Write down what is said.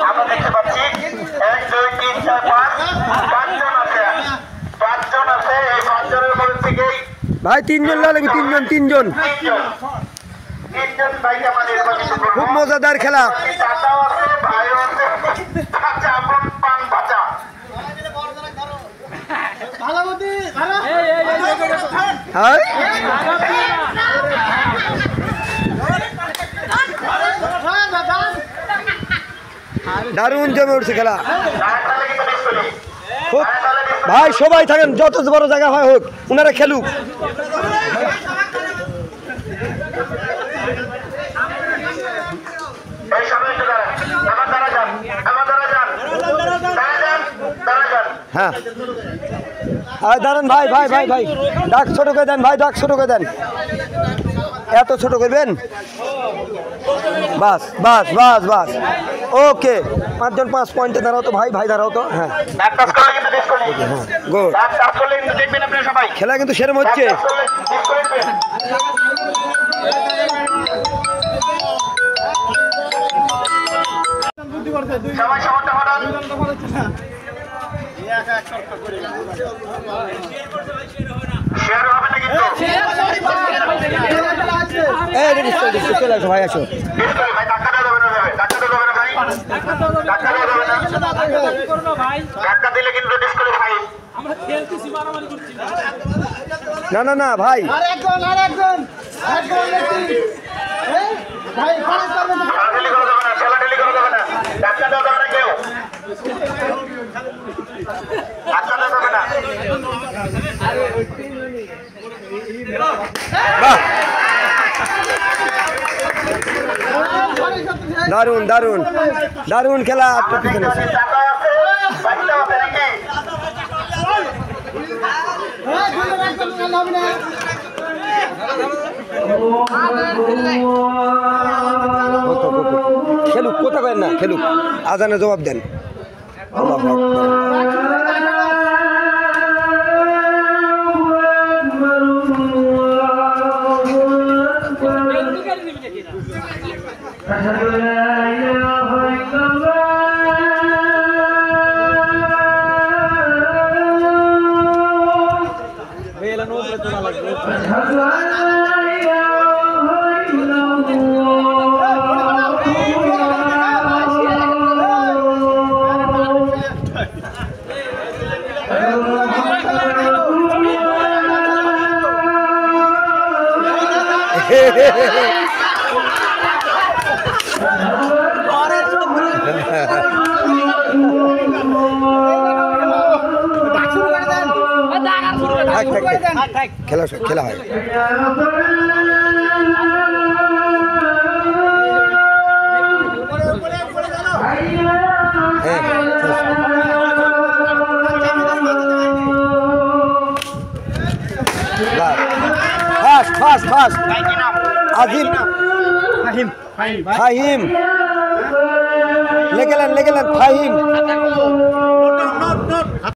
আমরা দেখতে পাচ্ছি 1 2 3 4 5 5জন আছে, 5জন আছে। এই 5জনের মধ্যে থেকেই ভাই 3জন লাগবে, 3জন ভাইকে আমরা নির্বাচিত করব। খুব মজাদার খেলা। চাচাও আছে, ভাইও আছে, চাচা আপন পান বাঁচা। হ্যাঁ দারুণ জমে উঠছে খেলা। খুব ভাই সবাই থাকেন, যত বড় জায়গা হয় হোক, ওনারা খেলুক। হ্যাঁ দাঁড়ান ভাই ভাই ভাই ভাই ডাক ছোট করে দেন, ভাই ডাক ছোট করে দেন। এত ছোট করবেন? বাস বাস বাস বাস ওকে। 5জন 5 পয়েন্টে দাঁড়াও তো ভাই, ভাই দাঁড়াও তো। হ্যাঁ গুড। খেলা কিন্তু সেরকম হচ্ছে। চলে আসো ভাই, আসো। না না না ভাই, দারুন দারুন দারুন খেলা। খেলুক, কোথা করেন না, খেলুক, আজানের জবাব দেন। খেলা খেলা হয়। ফাস্ট ফাস্ট ফাস্ট আজিম ফাহিম লেগেলেন ফাহিম।